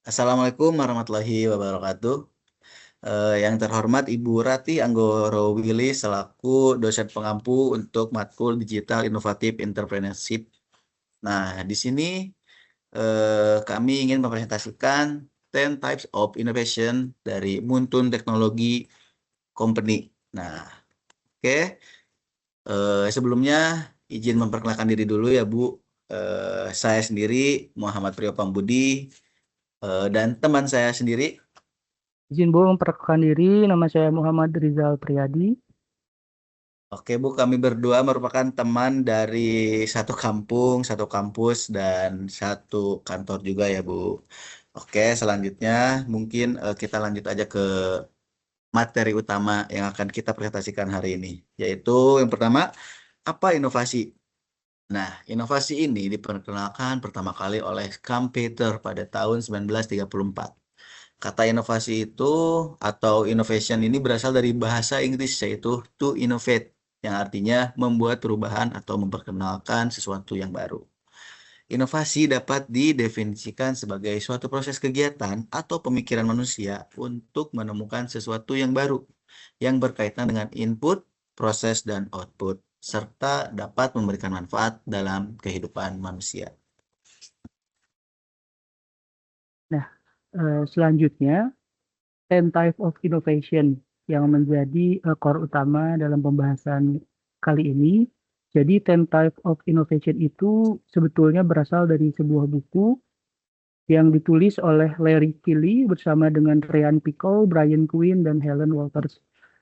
Assalamualaikum warahmatullahi wabarakatuh. Yang terhormat Ibu Rati Anggoro Willy selaku dosen pengampu untuk matkul Digital Inovatif Entrepreneurship. Nah, di sini kami ingin mempresentasikan 10 Types of Innovation dari Muntun Teknologi Company. Nah, oke. Sebelumnya izin memperkenalkan diri dulu ya Bu. Saya sendiri Muhammad Priyo Pambudi dan teman saya sendiri. Izin Bu memperkenalkan diri, nama saya Muhammad Rizal Priyadi. Oke Bu, kami berdua merupakan teman dari satu kampung, satu kampus, dan satu kantor juga ya Bu. Oke, selanjutnya mungkin kita lanjut aja ke materi utama yang akan kita presentasikan hari ini. Yaitu yang pertama, apa inovasi? Nah, inovasi ini diperkenalkan pertama kali oleh Schumpeter pada tahun 1934. Kata inovasi itu atau innovation ini berasal dari bahasa Inggris yaitu to innovate yang artinya membuat perubahan atau memperkenalkan sesuatu yang baru. Inovasi dapat didefinisikan sebagai suatu proses kegiatan atau pemikiran manusia untuk menemukan sesuatu yang baru yang berkaitan dengan input, proses, dan output serta dapat memberikan manfaat dalam kehidupan manusia. Nah, selanjutnya 10 Type of Innovation yang menjadi core utama dalam pembahasan kali ini. Jadi 10 Type of Innovation itu sebetulnya berasal dari sebuah buku yang ditulis oleh Larry Kelley bersama dengan Ryan Pickle, Brian Quinn, dan Helen Walters.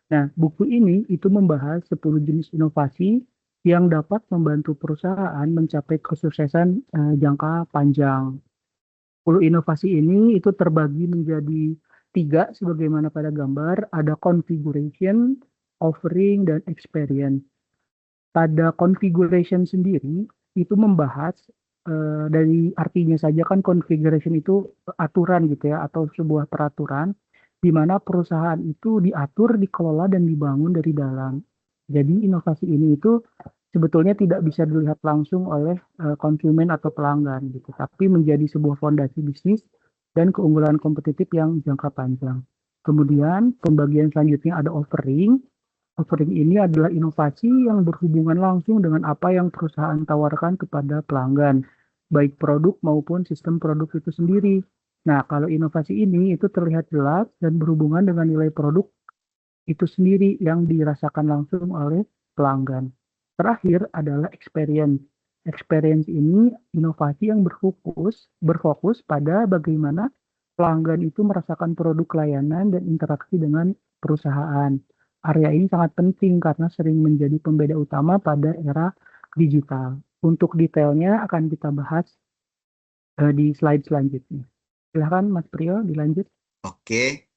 Nah, buku ini itu membahas 10 jenis inovasi yang dapat membantu perusahaan mencapai kesuksesan jangka panjang. 10 inovasi ini itu terbagi menjadi tiga sebagaimana pada gambar, ada configuration, offering, dan experience. Pada configuration sendiri itu membahas dari artinya saja kan configuration itu aturan gitu ya atau sebuah peraturan di mana perusahaan itu diatur, dikelola dan dibangun dari dalam. Jadi inovasi ini itu sebetulnya tidak bisa dilihat langsung oleh konsumen atau pelanggan gitu, tapi menjadi sebuah fondasi bisnis dan keunggulan kompetitif yang jangka panjang. Kemudian pembagian selanjutnya ada offering. Offering ini adalah inovasi yang berhubungan langsung dengan apa yang perusahaan tawarkan kepada pelanggan, baik produk maupun sistem produk itu sendiri. Nah, kalau inovasi ini itu terlihat jelas dan berhubungan dengan nilai produk itu sendiri yang dirasakan langsung oleh pelanggan. Terakhir adalah experience. Experience ini inovasi yang berfokus pada bagaimana pelanggan itu merasakan produk layanan dan interaksi dengan perusahaan. Area ini sangat penting karena sering menjadi pembeda utama pada era digital. Untuk detailnya akan kita bahas di slide selanjutnya. Silahkan Mas Priyo dilanjut. Oke,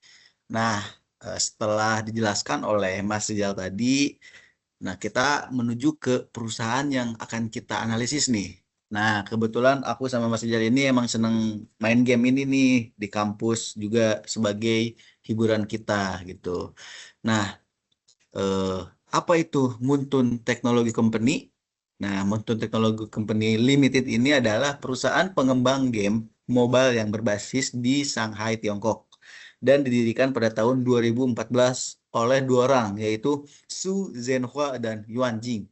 nah setelah dijelaskan oleh Mas Rizal tadi, nah, kita menuju ke perusahaan yang akan kita analisis nih. Nah, kebetulan aku sama Mas Rijal ini emang seneng main game ini nih di kampus juga sebagai hiburan kita gitu. Nah, eh, apa itu Muntun Technology Company? Nah, Muntun Technology Company Limited ini adalah perusahaan pengembang game mobile yang berbasis di Shanghai, Tiongkok dan didirikan pada tahun 2014 oleh dua orang, yaitu Su Zhenhua dan Yuan Jing.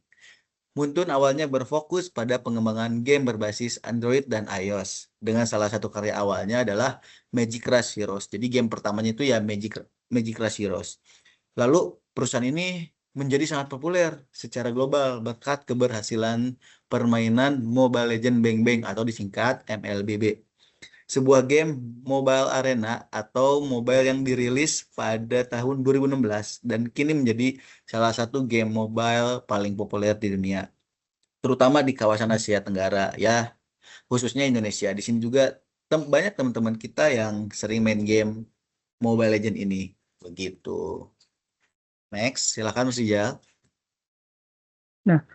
Muntun awalnya berfokus pada pengembangan game berbasis Android dan iOS, dengan salah satu karya awalnya adalah Magic Rush Heroes. Jadi game pertamanya itu ya Magic Rush Heroes. Lalu perusahaan ini menjadi sangat populer secara global berkat keberhasilan permainan Mobile Legends Bang Bang atau disingkat MLBB. Sebuah game mobile arena atau mobile yang dirilis pada tahun 2016 dan kini menjadi salah satu game mobile paling populer di dunia, terutama di kawasan Asia Tenggara ya, khususnya Indonesia. Di sini juga banyak teman-teman kita yang sering main game Mobile Legend ini. Begitu. Next, silakan Mas Ijal. Nah,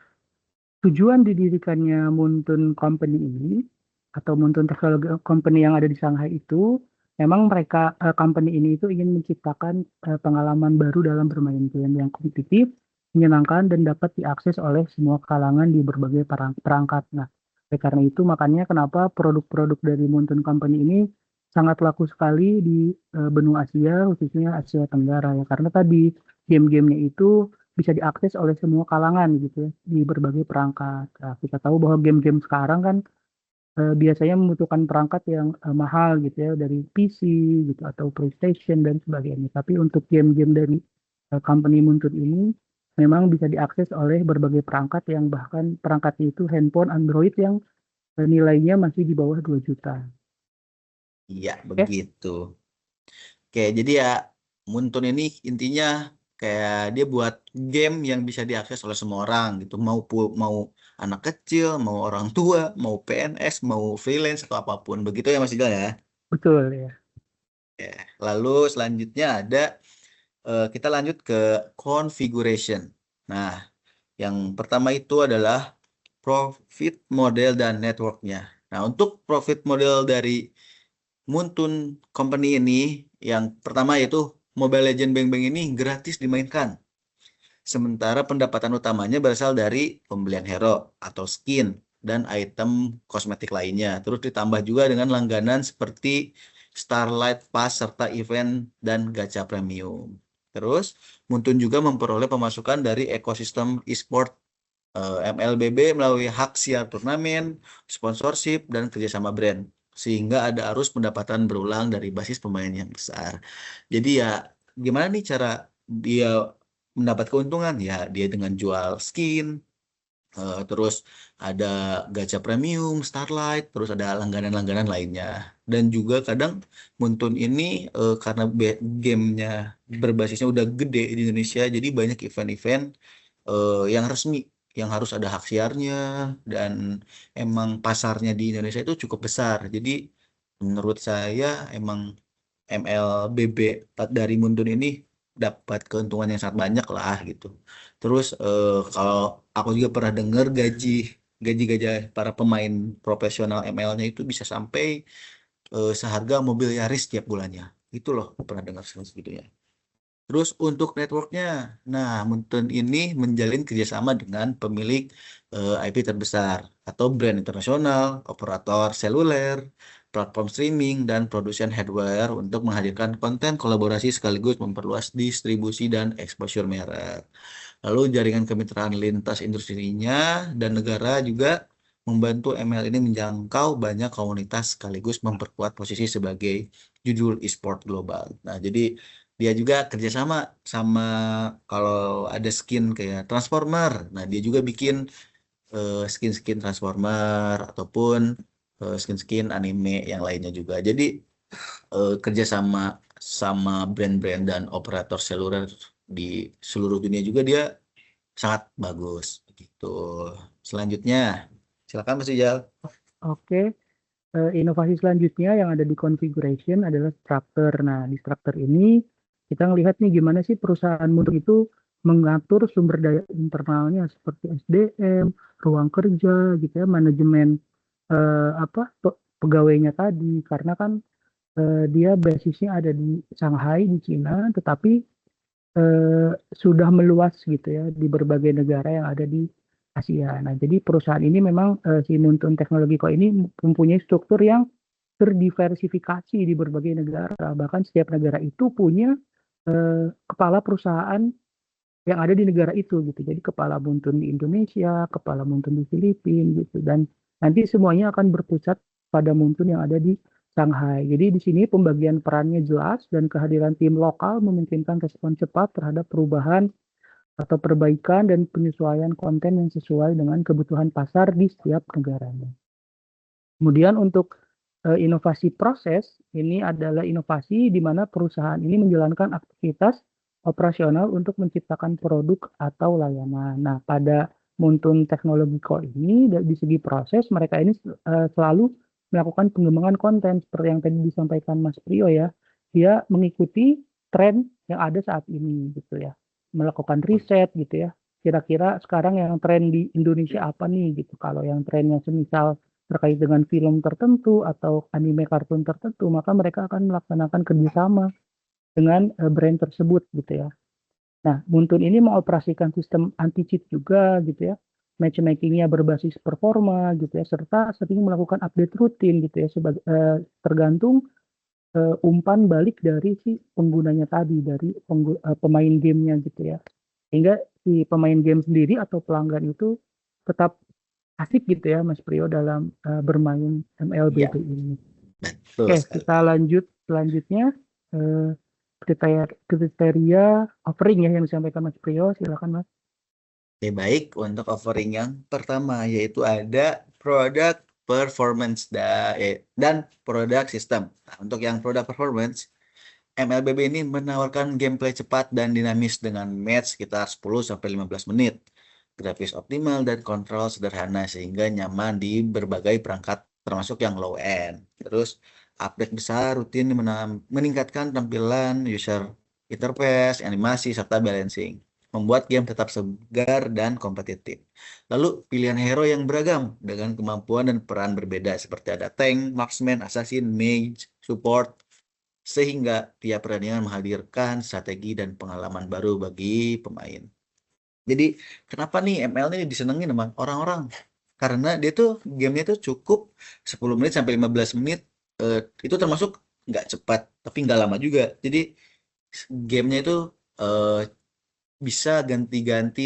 tujuan didirikannya Muntun Company ini atau Muntun Technology Company yang ada di Shanghai itu memang mereka company ini itu ingin menciptakan pengalaman baru dalam bermain game yang kompetitif, menyenangkan dan dapat diakses oleh semua kalangan di berbagai perangkat. Nah, oleh karena itu makanya kenapa produk-produk dari Muntun Company ini sangat laku sekali di benua Asia, khususnya Asia Tenggara ya. Karena tadi game-gamenya itu bisa diakses oleh semua kalangan gitu ya di berbagai perangkat. Nah, kita tahu bahwa game-game sekarang kan biasanya membutuhkan perangkat yang mahal gitu ya dari PC gitu atau PlayStation dan sebagainya. Tapi untuk game-game dari company Muntun ini memang bisa diakses oleh berbagai perangkat yang bahkan perangkatnya itu handphone Android yang nilainya masih di bawah 2 juta. Iya, Oke, begitu. Oke, jadi ya Muntun ini intinya kayak dia buat game yang bisa diakses oleh semua orang gitu. Mau anak kecil, mau orang tua, mau PNS, mau freelance atau apapun. Begitu ya Mas Ijal ya. betul ya. Ya. Lalu selanjutnya ada kita lanjut ke configuration. Nah, yang pertama itu adalah profit model dan networknya. Nah, untuk profit model dari Muntun Company ini, yang pertama yaitu Mobile Legend Bang Bang ini gratis dimainkan. Sementara pendapatan utamanya berasal dari pembelian hero atau skin dan item kosmetik lainnya. Terus ditambah juga dengan langganan seperti Starlight Pass serta event dan gacha premium. Terus Muntun juga memperoleh pemasukan dari ekosistem e-sport MLBB melalui hak siar turnamen, sponsorship, dan kerjasama brand. Sehingga ada arus pendapatan berulang dari basis pemain yang besar. Jadi ya gimana nih cara dia mendapat keuntungan? Ya dia dengan jual skin, terus ada gacha premium, Starlight, terus ada langganan-langganan lainnya. Dan juga kadang Muntun ini karena gamenya berbasisnya udah gede di Indonesia, jadi banyak event-event yang resmi, yang harus ada hak siarnya, dan emang pasarnya di Indonesia itu cukup besar. Jadi menurut saya emang MLBB dari Muntun ini dapat keuntungan yang sangat banyak lah gitu. Terus kalau aku juga pernah dengar gaji para pemain profesional ML-nya itu bisa sampai seharga mobil Yaris tiap bulannya. Itu loh, aku pernah dengar segitunya. Terus untuk networknya, nah Muntun ini menjalin kerjasama dengan pemilik IP terbesar atau brand internasional, operator seluler, platform streaming, dan produsen hardware untuk menghadirkan konten kolaborasi sekaligus memperluas distribusi dan exposure merek. Lalu jaringan kemitraan lintas industrinya dan negara juga membantu ML ini menjangkau banyak komunitas sekaligus memperkuat posisi sebagai judul e-sport global. Nah, jadi dia juga kerjasama sama kalau ada skin kayak Transformer. Nah, dia juga bikin skin-skin Transformer ataupun skin-skin anime yang lainnya juga. Jadi kerjasama sama brand-brand dan operator seluler di seluruh dunia juga dia sangat bagus begitu. Selanjutnya, silakan Mas Ijal. Oke, inovasi selanjutnya yang ada di configuration adalah structure. Nah, di structure ini kita ngelihat nih gimana sih perusahaan Muntun itu mengatur sumber daya internalnya seperti SDM, ruang kerja gitu ya, manajemen pegawainya tadi. Karena kan dia basisnya ada di Shanghai di Cina, tetapi sudah meluas gitu ya di berbagai negara yang ada di Asia. Nah, jadi perusahaan ini memang si Muntun Technology Co ini mempunyai struktur yang terdiversifikasi di berbagai negara. Bahkan setiap negara itu punya kepala perusahaan yang ada di negara itu gitu. Jadi kepala Muntun di Indonesia, kepala Muntun di Filipina gitu. Dan nanti semuanya akan berpusat pada Muntun yang ada di Shanghai. Jadi di sini pembagian perannya jelas dan kehadiran tim lokal memungkinkan respon cepat terhadap perubahan atau perbaikan dan penyesuaian konten yang sesuai dengan kebutuhan pasar di setiap negaranya. Kemudian untuk inovasi proses, ini adalah inovasi di mana perusahaan ini menjalankan aktivitas operasional untuk menciptakan produk atau layanan. Nah, pada Muntun Technology Co ini di segi proses mereka ini selalu melakukan pengembangan konten seperti yang tadi disampaikan Mas Priyo ya. Dia mengikuti tren yang ada saat ini gitu ya. Melakukan riset gitu ya. Kira-kira sekarang yang tren di Indonesia apa nih gitu. Kalau yang trennya semisal terkait dengan film tertentu atau anime kartun tertentu, maka mereka akan melaksanakan kerjasama dengan brand tersebut gitu ya. Nah, Muntun ini mengoperasikan sistem anti-cheat juga gitu ya. Matchmakingnya berbasis performa gitu ya, serta sering melakukan update rutin gitu ya, tergantung umpan balik dari si penggunanya tadi, dari pemain gamenya gitu ya. Sehingga si pemain game sendiri atau pelanggan itu tetap asik gitu ya Mas Priyo dalam bermain Iya, MLBB ini. betul Oke, sekali. kita lanjut selanjutnya eh, kriteria offering ya yang disampaikan Mas Priyo, silakan Mas. Oke, baik. Untuk offering yang pertama yaitu ada produk performance dan produk sistem. Nah, untuk yang produk performance, MLBB ini menawarkan gameplay cepat dan dinamis dengan match sekitar 10-15 menit. Grafis optimal dan kontrol sederhana sehingga nyaman di berbagai perangkat termasuk yang low end. Terus update besar rutin meningkatkan tampilan user interface, animasi, serta balancing. Membuat game tetap segar dan kompetitif. Lalu pilihan hero yang beragam dengan kemampuan dan peran berbeda seperti ada tank, marksman, assassin, mage, support, sehingga tiap pertandingan menghadirkan strategi dan pengalaman baru bagi pemain. Jadi kenapa nih ML ini disenengin sama orang-orang? Karena dia tuh gamenya tuh cukup 10 menit sampai 15 menit. Itu termasuk nggak cepat, tapi nggak lama juga. Jadi gamenya itu eh, bisa ganti-ganti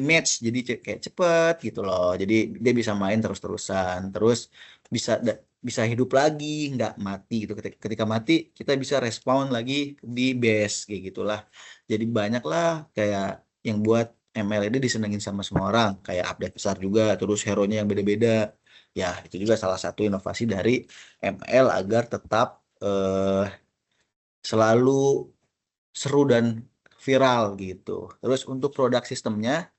match, jadi kayak cepet gitu loh. Jadi dia bisa main terus-terusan, terus bisa hidup lagi, nggak mati gitu. Ketika mati kita bisa respawn lagi di base kayak gitulah. Jadi banyak lah kayak yang buat ML ini disenengin sama semua orang, kayak update besar juga, terus hero-nya yang beda-beda. Ya, itu juga salah satu inovasi dari ML agar tetap eh, selalu seru dan viral gitu. Terus untuk produk sistemnya,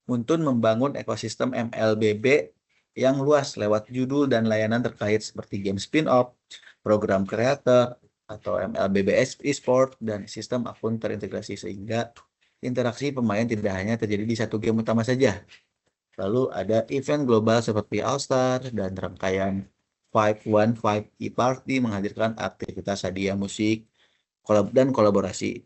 Muntun membangun ekosistem MLBB yang luas lewat judul dan layanan terkait seperti game spin-off, program kreator, atau MLBB eSport, dan sistem akun terintegrasi sehingga interaksi pemain tidak hanya terjadi di satu game utama saja. Lalu ada event global seperti All-Star dan rangkaian 5-1-5 e-party menghadirkan aktivitas hadiah musik, dan kolaborasi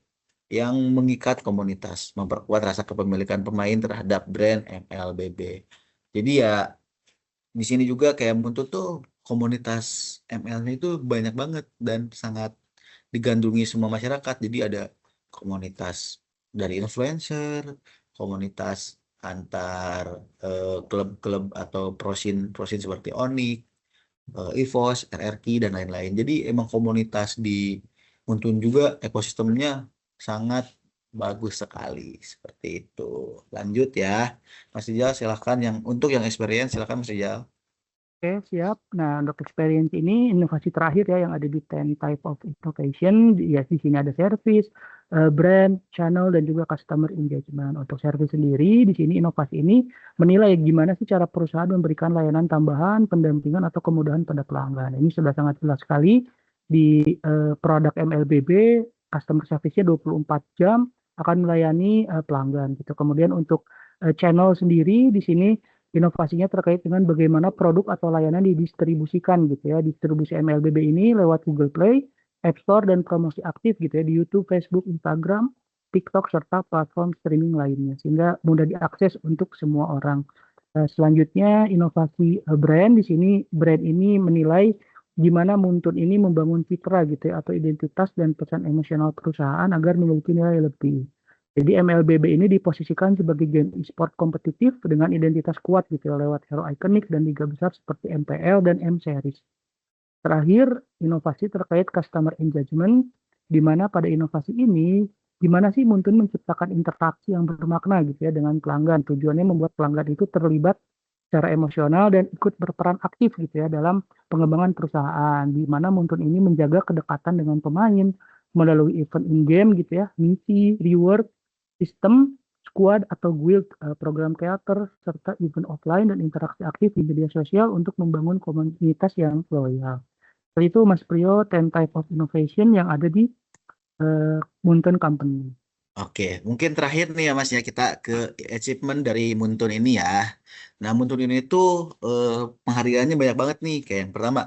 yang mengikat komunitas, memperkuat rasa kepemilikan pemain terhadap brand MLBB. Jadi ya di sini juga kayak Muntut tuh komunitas ML itu banyak banget dan sangat digandrungi semua masyarakat. Jadi ada komunitas dari influencer, komunitas antar klub-klub atau prosin seperti Onyx, EVOS, RRQ, dan lain-lain. Jadi emang komunitas di Untun juga ekosistemnya sangat bagus sekali. Seperti itu. Lanjut ya. Mas Rijal silahkan untuk yang experience silahkan Mas Rijal. Oke, siap. Nah, untuk experience ini inovasi terakhir ya yang ada di 10 type of innovation. Ya, di sini ada service, brand, channel, dan juga customer engagement. Untuk service sendiri, di sini inovasi ini menilai gimana sih cara perusahaan memberikan layanan tambahan, pendampingan, atau kemudahan pada pelanggan. Ini sudah sangat jelas sekali di produk MLBB, customer service-nya 24 jam akan melayani pelanggan gitu. Kemudian untuk channel sendiri di sini inovasinya terkait dengan bagaimana produk atau layanan didistribusikan gitu ya. Distribusi MLBB ini lewat Google Play, App Store, dan promosi aktif gitu ya di YouTube, Facebook, Instagram, TikTok, serta platform streaming lainnya. Sehingga mudah diakses untuk semua orang. Selanjutnya inovasi brand. Di sini brand ini menilai gimana Muntun ini membangun citra gitu ya, atau identitas dan pesan emosional perusahaan agar memiliki nilai lebih. Jadi MLBB ini diposisikan sebagai game e-sport kompetitif dengan identitas kuat gitu ya, lewat hero ikonik dan liga besar seperti MPL dan M-Series. Terakhir, inovasi terkait customer engagement, di mana pada inovasi ini, gimana sih Muntun menciptakan interaksi yang bermakna gitu ya dengan pelanggan. Tujuannya membuat pelanggan itu terlibat secara emosional dan ikut berperan aktif gitu ya dalam pengembangan perusahaan. Di mana Muntun ini menjaga kedekatan dengan pemain melalui event in-game gitu ya, misi, reward, sistem, squad atau guild, program creator, serta event offline dan interaksi aktif di media sosial untuk membangun komunitas yang loyal. Setelah itu Mas Priyo, 10 type of innovation yang ada di Munten Company. Oke, mungkin terakhir nih ya Mas ya kita ke achievement dari Muntun ini ya. Nah, Muntun ini tuh penghargaannya banyak banget nih. Kayak yang pertama,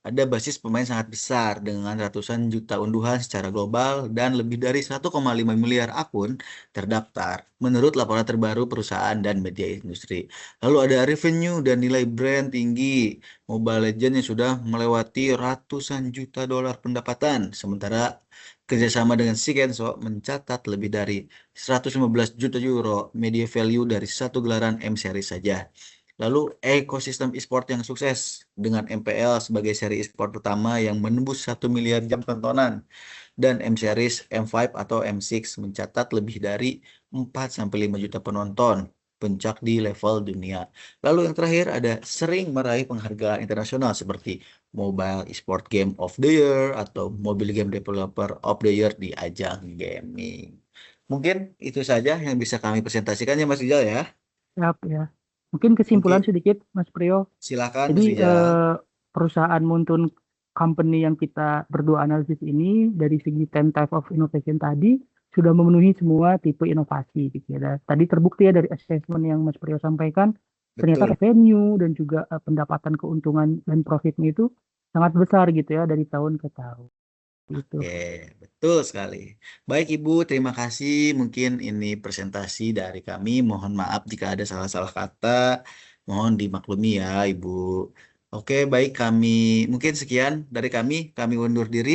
Ada basis pemain sangat besar dengan ratusan juta unduhan secara global dan lebih dari 1,5 miliar akun terdaftar menurut laporan terbaru perusahaan dan media industri. Lalu ada revenue dan nilai brand tinggi. Mobile Legends yang sudah melewati ratusan juta dolar pendapatan, sementara kerjasama dengan si Kenso mencatat lebih dari 115 juta euro media value dari satu gelaran M Series saja. Lalu ekosistem e-sport yang sukses dengan MPL sebagai seri e-sport pertama yang menembus 1 miliar jam tontonan dan M Series, M5 atau M6 mencatat lebih dari 4-5 juta penonton, puncak di level dunia. Lalu yang terakhir ada sering meraih penghargaan internasional seperti Mobile Esport Game of the Year atau Mobile Game Developer of the Year di ajang gaming. Mungkin itu saja yang bisa kami presentasikan ya Mas Rijal ya. Siap ya. Mungkin kesimpulan Mungkin sedikit, Mas Priyo. silakan Mas Jadi Rijal. perusahaan Muntun Company yang kita berdua analisis ini dari segi 10 type of innovation tadi sudah memenuhi semua tipe inovasi gitu ya. Dan tadi terbukti ya dari assessment yang Mas Priyo sampaikan, ternyata Betul. revenue dan juga pendapatan keuntungan dan profitnya itu sangat besar gitu ya dari tahun ke tahun. Gitu. Oke, betul sekali. Baik Ibu, terima kasih. Mungkin ini presentasi dari kami. Mohon maaf jika ada salah-salah kata. Mohon dimaklumi ya Ibu. Oke, baik kami. Mungkin sekian dari kami. Kami undur diri.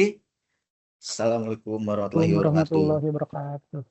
Assalamualaikum warahmatullahi Assalamualaikum wabarakatuh. warahmatullahi wabarakatuh.